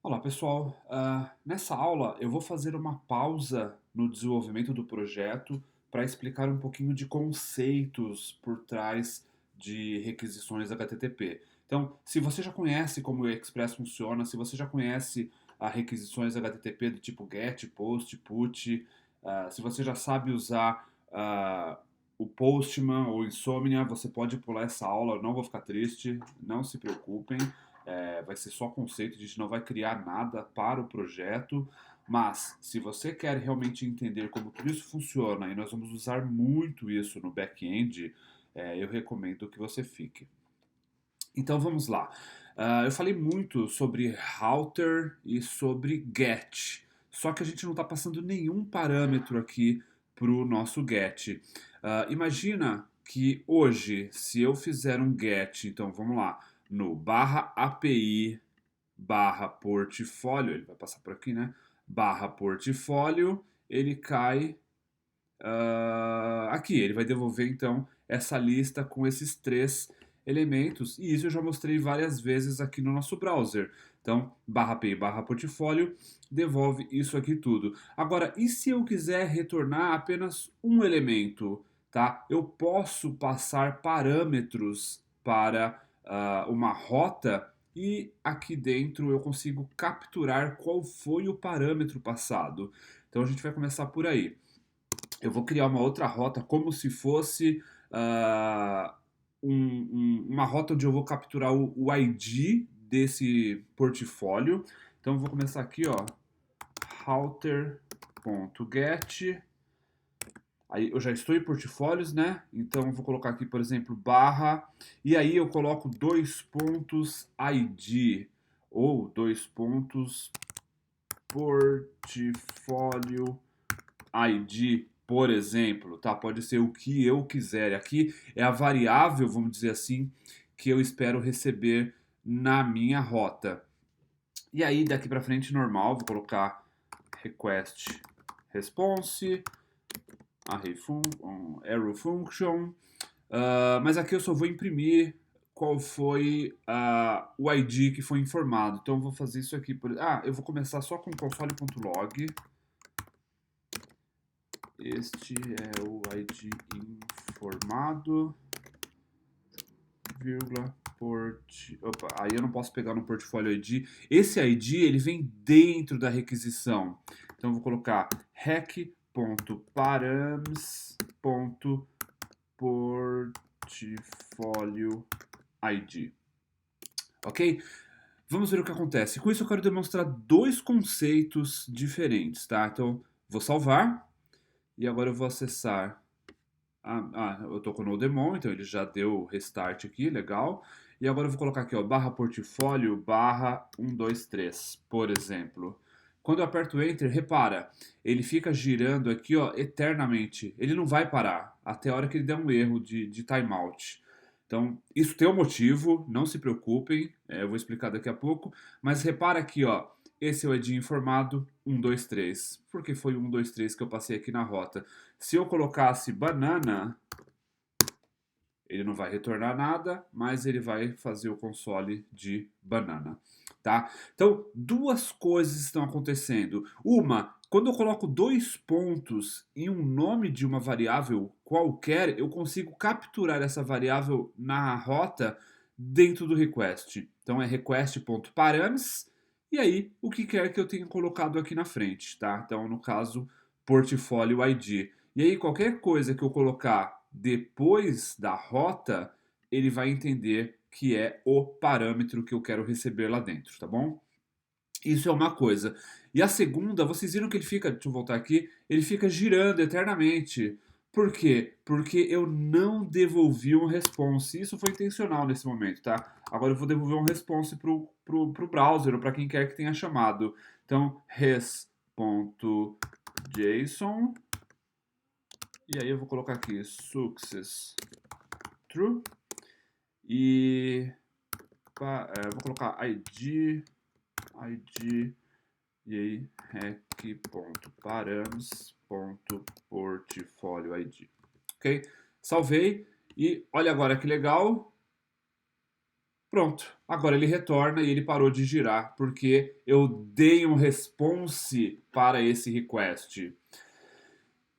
Olá pessoal, nessa aula eu vou fazer uma pausa no desenvolvimento do projeto para explicar um pouquinho de conceitos por trás de requisições HTTP. Então, se você já conhece como o Express funciona, se você já conhece as requisições HTTP do tipo GET, POST, PUT, se você já sabe usar o Postman ou Insomnia, você pode pular essa aula, eu não vou ficar triste, não se preocupem. Vai ser só conceito, a gente não vai criar nada para o projeto, mas se você quer realmente entender como tudo isso funciona, e nós vamos usar muito isso no back-end, eu recomendo que você fique. Então vamos lá. Eu falei muito sobre router e sobre get, só que a gente não está passando nenhum parâmetro aqui para o nosso get. Imagina que hoje, se eu fizer um get, então vamos lá, no barra API barra portfólio, ele vai passar por aqui, né? Barra portfólio, ele cai aqui. Ele vai devolver então essa lista com esses três elementos, e isso eu já mostrei várias vezes aqui no nosso browser. Então, barra API barra portfólio devolve isso aqui tudo. Agora, e se eu quiser retornar apenas um elemento? Tá? Eu posso passar parâmetros para uma rota e aqui dentro eu consigo capturar qual foi o parâmetro passado. Então a gente vai começar por aí. Eu vou criar uma outra rota como se fosse ah, uma rota onde eu vou capturar o ID desse portfólio. Então eu vou começar aqui, ó, router.get. Aí eu já estou em portfólios, né? Então eu vou colocar aqui, por exemplo, barra, e aí eu coloco dois pontos ID ou dois pontos portfólio ID, por exemplo, tá? Pode ser o que eu quiser. Aqui é a variável, vamos dizer assim, que eu espero receber na minha rota. E aí daqui para frente normal, vou colocar request response, arrow function, mas aqui eu só vou imprimir qual foi o ID que foi informado. Então eu vou fazer isso aqui. Eu vou começar só com console.log. Este é o ID informado, vírgula, Opa, aí eu não posso pegar no portfólio ID. Esse ID, ele vem dentro da requisição. Então eu vou colocar rec.params.portfólio ID. Ok? Vamos ver o que acontece. Com isso eu quero demonstrar dois conceitos diferentes, tá? Então, vou salvar e agora eu vou acessar. Eu tô com o Nodemon, então ele já deu o restart aqui, legal. E agora eu vou colocar aqui, ó, barra portfólio, barra 123, por exemplo. Quando eu aperto Enter, repara, ele fica girando aqui, ó, eternamente. Ele não vai parar até a hora que ele der um erro de timeout. Então, isso tem um motivo, não se preocupem, eu vou explicar daqui a pouco. Mas repara aqui, ó, esse é o ID informado 123, porque foi o 123 que eu passei aqui na rota. Se eu colocasse banana, ele não vai retornar nada, mas ele vai fazer o console de banana, tá? Então, duas coisas estão acontecendo. Uma, quando eu coloco dois pontos em um nome de uma variável qualquer, eu consigo capturar essa variável na rota dentro do request. Então é request.params e aí o que quer que eu tenha colocado aqui na frente, tá? Então, no caso, portfólio ID. E aí qualquer coisa que eu colocar depois da rota, ele vai entender que é o parâmetro que eu quero receber lá dentro, tá bom? Isso é uma coisa. E a segunda, vocês viram que ele fica, deixa eu voltar aqui, ele fica girando eternamente. Por quê? Porque eu não devolvi um response. Isso foi intencional nesse momento, tá? Agora eu vou devolver um response pro browser ou para quem quer que tenha chamado. Então, res.json. E aí eu vou colocar aqui success true. E vou colocar id, e aí rec.params.portfólio id. Ok? Salvei. E olha agora que legal. Pronto, agora ele retorna e ele parou de girar, porque eu dei um response para esse request.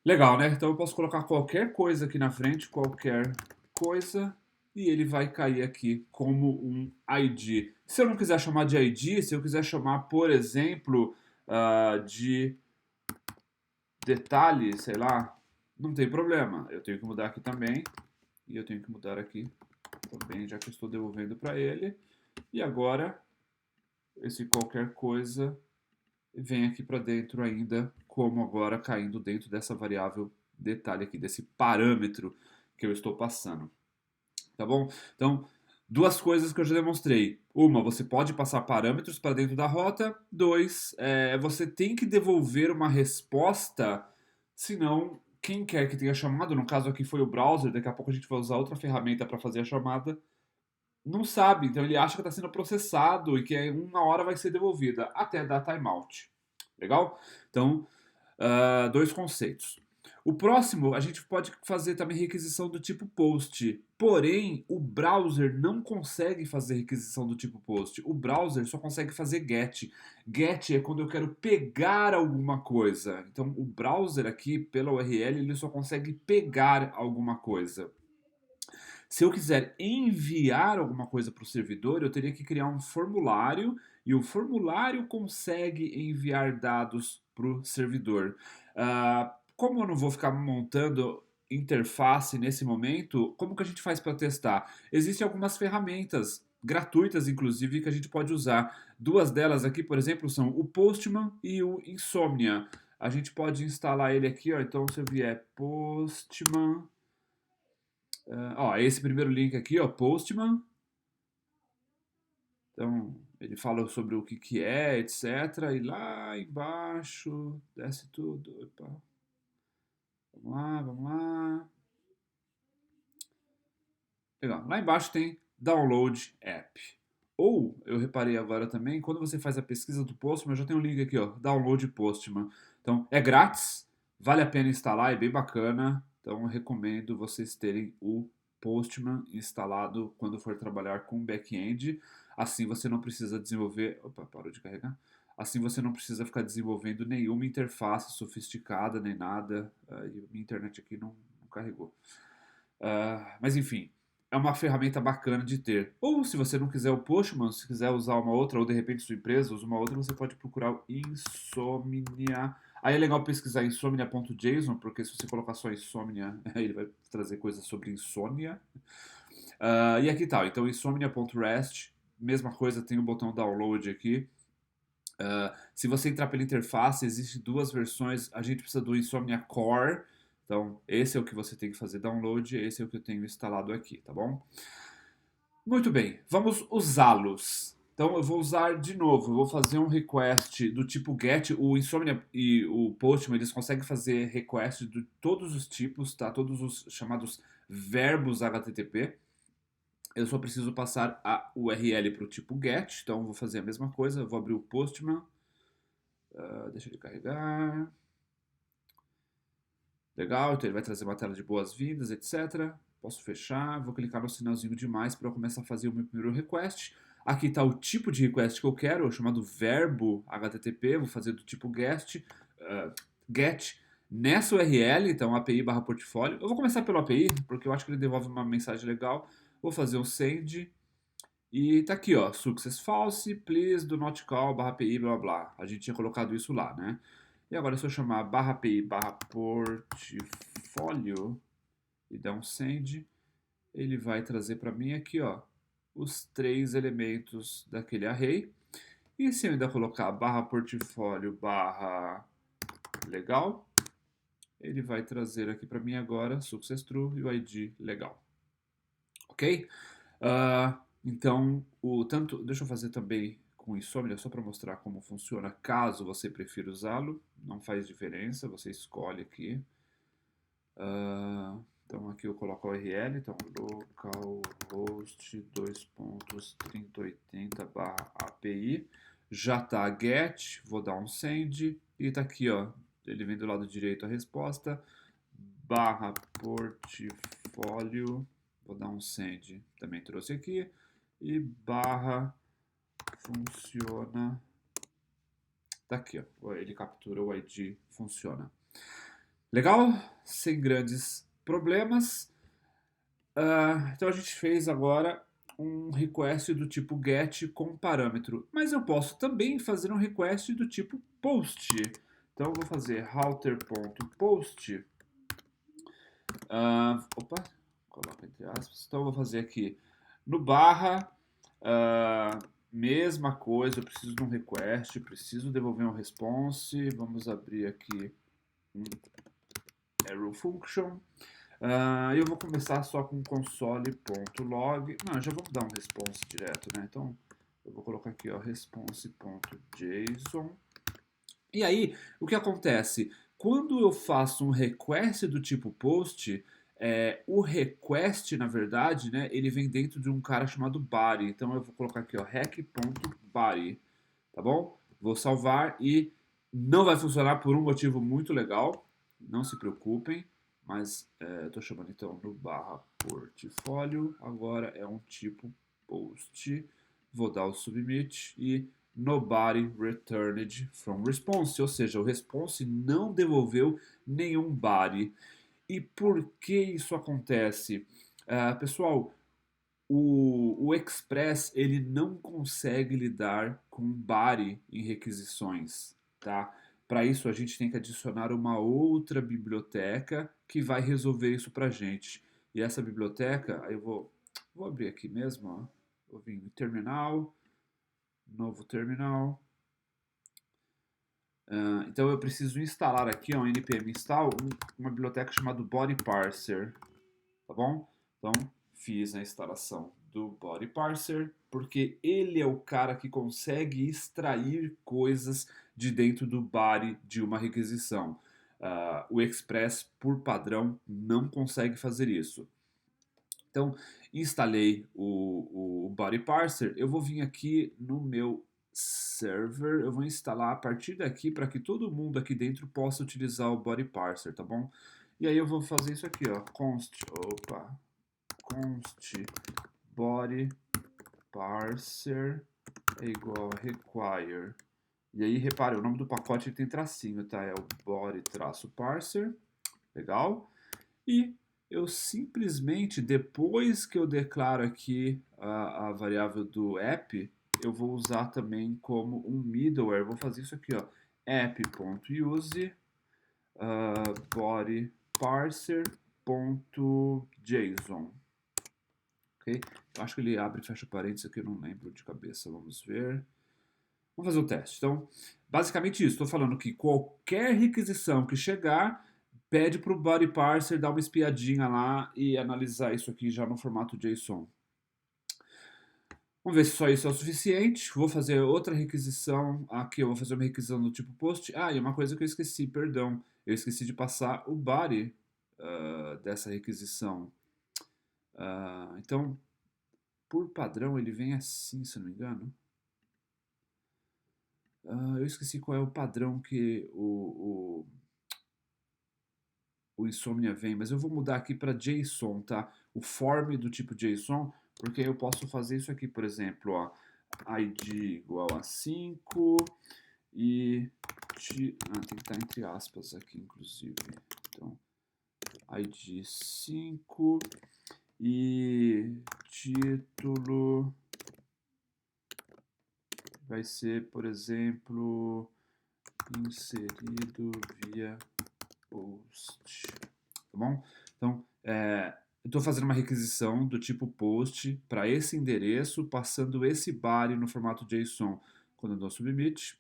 Legal, né? Então eu posso colocar qualquer coisa aqui na frente, qualquer coisa, e ele vai cair aqui como um ID. Se eu não quiser chamar de ID, se eu quiser chamar, por exemplo, de detalhe, sei lá, não tem problema. Eu tenho que mudar aqui também, e eu tenho que mudar aqui também, já que eu estou devolvendo para ele. E agora, esse qualquer coisa vem aqui para dentro ainda, como agora caindo dentro dessa variável detalhe aqui, desse parâmetro que eu estou passando. Tá bom? Então, duas coisas que eu já demonstrei. Uma, você pode passar parâmetros para dentro da rota. Dois, você tem que devolver uma resposta, senão quem quer que tenha chamado, no caso aqui foi o browser, daqui a pouco a gente vai usar outra ferramenta para fazer a chamada, não sabe, então ele acha que está sendo processado e que em uma hora vai ser devolvida, até dar timeout. Legal? Então, dois conceitos. O próximo, a gente pode fazer também requisição do tipo POST. Porém, o browser não consegue fazer requisição do tipo POST. O browser só consegue fazer GET. GET é quando eu quero pegar alguma coisa. Então, o browser aqui, pela URL, ele só consegue pegar alguma coisa. Se eu quiser enviar alguma coisa para o servidor, eu teria que criar um formulário e o formulário consegue enviar dados para o servidor. Como eu não vou ficar montando interface nesse momento, como que a gente faz para testar? Existem algumas ferramentas gratuitas, inclusive, que a gente pode usar. Duas delas aqui, por exemplo, são o Postman e o Insomnia. A gente pode instalar ele aqui, ó. Então, se eu vier Postman, esse primeiro link aqui, ó, Postman. Então, ele fala sobre o que é, etc. E lá embaixo, desce tudo. Opa. Vamos lá, vamos lá. Legal. Lá embaixo tem Download App. Ou, eu reparei agora também, quando você faz a pesquisa do Postman, já tem um link aqui, ó, Download Postman. Então, é grátis, vale a pena instalar, é bem bacana. Então, eu recomendo vocês terem o Postman instalado quando for trabalhar com back-end. Assim você não precisa desenvolver... Opa, parou de carregar. Assim você não precisa ficar desenvolvendo nenhuma interface sofisticada, nem nada. E minha internet aqui não carregou. Mas enfim, é uma ferramenta bacana de ter. Ou se você não quiser o Postman, se quiser usar uma outra, ou de repente sua empresa usa uma outra, você pode procurar o Insomnia. Aí é legal pesquisar insomnia.json, porque se você colocar só insomnia, ele vai trazer coisas sobre insônia. E aqui tá, então insomnia.rest, mesma coisa, tem o botão download aqui. Se você entrar pela interface, existem duas versões. A gente precisa do Insomnia Core. Então, esse é o que você tem que fazer download. Esse é o que eu tenho instalado aqui, tá bom? Muito bem, vamos usá-los. Então, eu vou usar de novo. Eu vou fazer um request do tipo GET. O Insomnia e o Postman, eles conseguem fazer request de todos os tipos, tá? Todos os chamados verbos HTTP. Eu só preciso passar a URL para o tipo GET, então eu vou fazer a mesma coisa, eu vou abrir o Postman, deixa ele carregar, legal, então ele vai trazer uma tela de boas-vindas, etc. Posso fechar, vou clicar no sinalzinho de mais para eu começar a fazer o meu primeiro request. Aqui está o tipo de request que eu quero, chamado verbo HTTP, vou fazer do tipo GET. Nessa URL, então API/portfólio, eu vou começar pelo API, porque eu acho que ele devolve uma mensagem legal. Vou fazer um send e tá aqui, ó, success false, please do not call /API, blá blá. A gente tinha colocado isso lá, né? E agora se eu chamar /API/portfólio e dar um send, ele vai trazer para mim aqui, ó, os três elementos daquele array. E se eu ainda colocar /portfólio /legal, ele vai trazer aqui para mim agora success true e o ID legal. Ok? Então, deixa eu fazer também com Insomnia, só para mostrar como funciona, caso você prefira usá-lo. Não faz diferença, você escolhe aqui. Então, aqui eu coloco a URL, então, localhost 2.3080/API. Já tá get, vou dar um send, e tá aqui, ó, ele vem do lado direito a resposta, /portfólio. Vou dar um send, também trouxe aqui. e barra funciona. Tá aqui, ó. Ele captura o ID, funciona. Legal? Sem grandes problemas. Então a gente fez agora um request do tipo get com parâmetro. Mas eu posso também fazer um request do tipo post. Então eu vou fazer router.post. Opa, coloca entre aspas. Então eu vou fazer aqui no barra. Mesma coisa, eu preciso de um request, preciso devolver um response. Vamos abrir aqui um arrow function. Eu vou começar só com console.log. Não, já vamos dar um response direto, né? Então, eu vou colocar aqui, ó, response.json. E aí, o que acontece? Quando eu faço um request do tipo post, o request, na verdade, né, ele vem dentro de um cara chamado body. Então, eu vou colocar aqui, ó, rec.body, tá bom? Vou salvar e não vai funcionar por um motivo muito legal. Não se preocupem, mas estou chamando então no barra portfólio. Agora é um tipo post. Vou dar o submit e nobody returned from response, ou seja, o response não devolveu nenhum body. E por que isso acontece? Pessoal, o Express ele não consegue lidar com body em requisições, tá? Para isso a gente tem que adicionar uma outra biblioteca que vai resolver isso para a gente. E essa biblioteca, aí eu vou abrir aqui mesmo, ó. Vou vir no terminal, novo terminal. Então eu preciso instalar aqui, ó, npm install, uma biblioteca chamada body parser, tá bom? Então fiz a instalação do body parser porque ele é o cara que consegue extrair coisas de dentro do body de uma requisição. O Express, por padrão, não consegue fazer isso. Então, instalei o body parser. Eu vou vir aqui no meu server, eu vou instalar a partir daqui para que todo mundo aqui dentro possa utilizar o body parser, tá bom? E aí eu vou fazer isso aqui, ó, const body parser é igual a require. E aí, repare, o nome do pacote tem tracinho, tá? É o body-parser, legal? E eu simplesmente, depois que eu declaro aqui a variável do app, eu vou usar também como um middleware. Vou fazer isso aqui, ó, app.use body parser.json. Ok? Eu acho que ele abre e fecha parênteses aqui, eu não lembro de cabeça. Vamos ver. Vamos fazer o teste. Então, basicamente isso. Estou falando que qualquer requisição que chegar, pede para o body parser dar uma espiadinha lá e analisar isso aqui já no formato JSON. Vamos ver se só isso é o suficiente. Vou fazer outra requisição. Aqui eu vou fazer uma requisição do tipo post. E uma coisa que eu esqueci, perdão. Eu esqueci de passar o body dessa requisição. Então, por padrão, ele vem assim, se não me engano. Eu esqueci qual é o padrão que o Insomnia vem, mas eu vou mudar aqui para JSON, tá? O form do tipo JSON, porque eu posso fazer isso aqui, por exemplo, ó, id igual a 5 e tem que estar entre aspas aqui, inclusive. Então, id 5 e título vai ser, por exemplo, inserido via post, tá bom? Então, eu estou fazendo uma requisição do tipo post para esse endereço, passando esse body no formato JSON. Quando eu dou submit,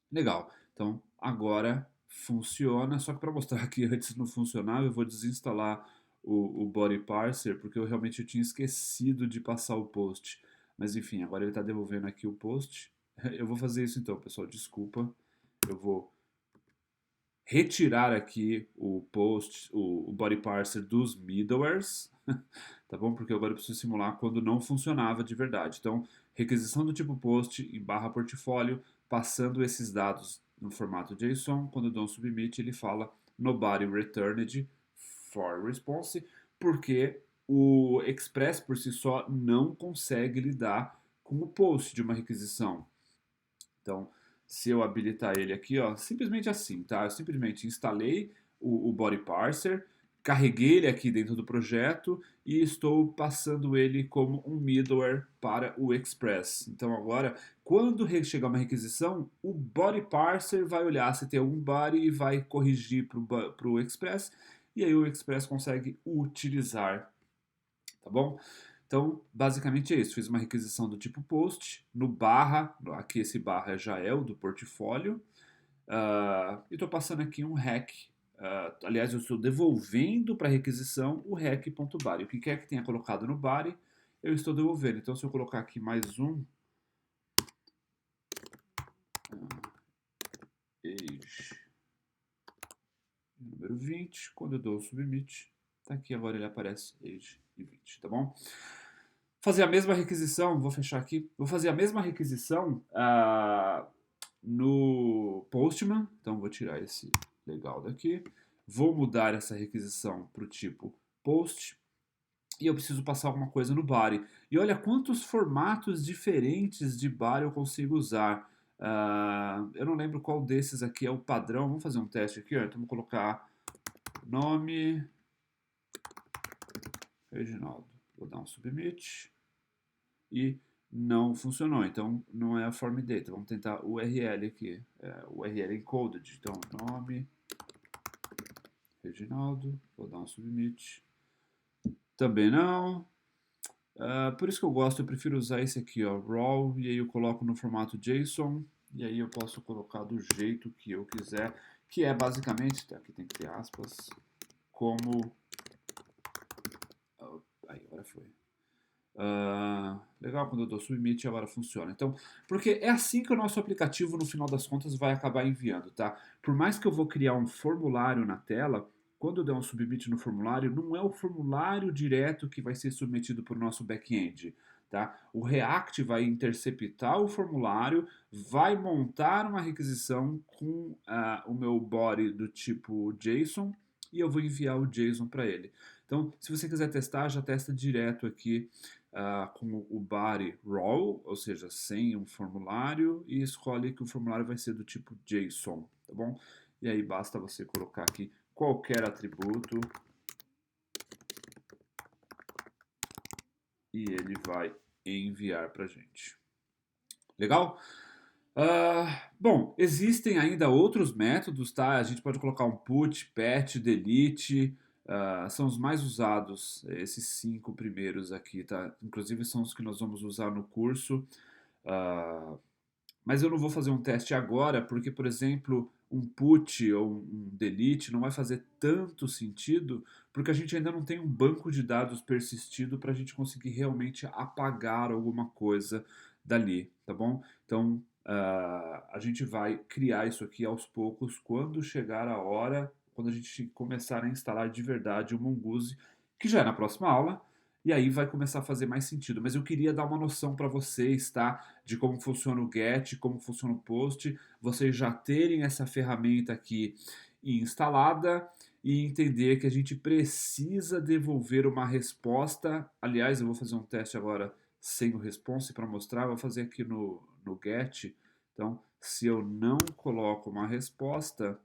legal. Então, agora funciona, só que para mostrar que antes não funcionava, eu vou desinstalar o body parser, porque eu realmente tinha esquecido de passar o post. Mas enfim, agora ele está devolvendo aqui o post. Eu vou fazer isso então, pessoal, desculpa. Eu vou retirar aqui o post, o body parser dos middlewares, tá bom? Porque agora eu preciso simular quando não funcionava de verdade. Então, requisição do tipo post em barra portfólio, passando esses dados no formato JSON. Quando eu dou um submit, ele fala nobody returned for response, porque o Express por si só não consegue lidar com o post de uma requisição. Então, se eu habilitar ele aqui, ó, simplesmente assim, tá? Eu simplesmente instalei o Body Parser, carreguei ele aqui dentro do projeto e estou passando ele como um middleware para o Express. Então agora, quando chegar uma requisição, o Body Parser vai olhar se tem algum body e vai corrigir para o Express, e aí o Express consegue utilizar, tá bom? Então, basicamente é isso. Fiz uma requisição do tipo post, no barra, aqui esse barra já é o do portfólio, e estou passando aqui um hack. Aliás, eu estou devolvendo para a requisição o hack.body. O que quer que tenha colocado no body, eu estou devolvendo. Então, se eu colocar aqui mais um, age número 20, quando eu dou o submit, tá aqui agora ele aparece age e 20, tá bom? Fazer a mesma requisição, vou fechar aqui, vou fazer a mesma requisição no Postman, então vou tirar esse legal daqui, vou mudar essa requisição para o tipo post, e eu preciso passar alguma coisa no body. E olha quantos formatos diferentes de body eu consigo usar. Eu não lembro qual desses aqui é o padrão, vamos fazer um teste aqui, ó. Então vou colocar nome Reginaldo, vou dar um submit e não funcionou, então não é a form data. Vamos tentar o URL aqui, o URL encoded. Então, nome Reginaldo, vou dar um submit. Também não. Por isso que eu gosto, eu prefiro usar esse aqui, ó, raw, e aí eu coloco no formato JSON, e aí eu posso colocar do jeito que eu quiser, que é basicamente, aqui tem que ter aspas, como... Aí, agora foi. Legal, quando eu dou submit agora funciona. Então, porque é assim que o nosso aplicativo no final das contas vai acabar enviando, tá? Por mais que eu vou criar um formulário na tela, quando eu der um submit no formulário, não é o formulário direto que vai ser submetido para o nosso back-end, tá? O React vai interceptar o formulário, vai montar uma requisição com o meu body do tipo JSON e eu vou enviar o JSON para ele. Então, se você quiser testar, já testa direto aqui com o body raw, ou seja, sem um formulário, e escolhe que o formulário vai ser do tipo JSON, tá bom? E aí basta você colocar aqui qualquer atributo e ele vai enviar para a gente. Legal? Bom, existem ainda outros métodos, tá? A gente pode colocar um put, pat, delete, são os mais usados, esses 5 primeiros aqui, tá? Inclusive são os que nós vamos usar no curso. Mas eu não vou fazer um teste agora, porque, por exemplo, um put ou um delete não vai fazer tanto sentido, porque a gente ainda não tem um banco de dados persistido para a gente conseguir realmente apagar alguma coisa dali, tá bom? Então, a gente vai criar isso aqui aos poucos quando chegar a hora, quando a gente começar a instalar de verdade o Mongoose, que já é na próxima aula, e aí vai começar a fazer mais sentido. Mas eu queria dar uma noção para vocês, tá? De como funciona o GET, como funciona o POST, vocês já terem essa ferramenta aqui instalada e entender que a gente precisa devolver uma resposta. Aliás, eu vou fazer um teste agora sem o response para mostrar. Vou fazer aqui no GET. Então, se eu não coloco uma resposta,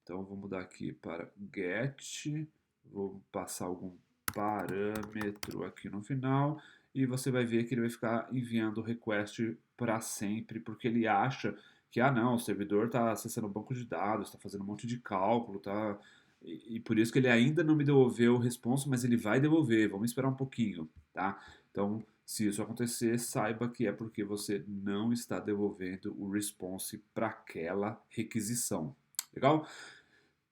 então eu vou mudar aqui para GET, vou passar algum parâmetro aqui no final e você vai ver que ele vai ficar enviando o request para sempre, porque ele acha que, não, o servidor está acessando o banco de dados, está fazendo um monte de cálculo, tá? E por isso que ele ainda não me devolveu o response, mas ele vai devolver, vamos esperar um pouquinho, tá? Então, se isso acontecer, saiba que é porque você não está devolvendo o response para aquela requisição. Legal?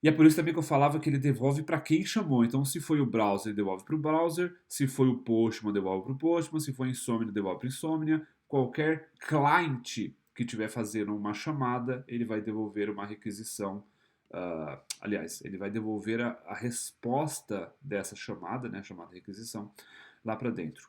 E é por isso também que eu falava que ele devolve para quem chamou. Então, se foi o browser, ele devolve para o browser. Se foi o Postman, devolve para o Postman. Se foi Insomnia, devolve para Insomnia. Qualquer cliente que estiver fazendo uma chamada, ele vai devolver uma requisição. Aliás, ele vai devolver a resposta dessa chamada, né, chamada requisição, lá para dentro.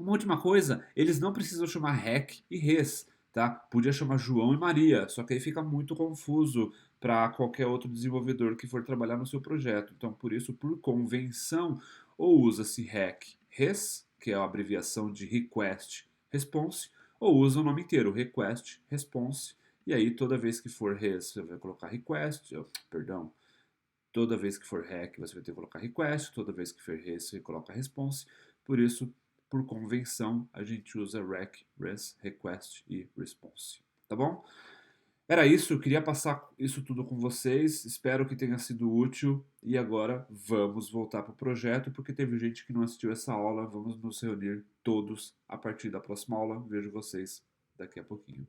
Uma última coisa, eles não precisam chamar hack e res, tá? Podia chamar João e Maria, só que aí fica muito confuso para qualquer outro desenvolvedor que for trabalhar no seu projeto. Então, por isso, por convenção, ou usa-se REC-RES, que é a abreviação de Request Response, ou usa o nome inteiro, Request Response, e aí toda vez que for res, você vai colocar request, perdão, toda vez que for rec, você vai ter que colocar request, toda vez que for res, você coloca response. Por isso, por convenção, a gente usa rec, res, request e response. Tá bom? Era isso, eu queria passar isso tudo com vocês. Espero que tenha sido útil. E agora vamos voltar para o projeto, porque teve gente que não assistiu essa aula. Vamos nos reunir todos a partir da próxima aula. Vejo vocês daqui a pouquinho.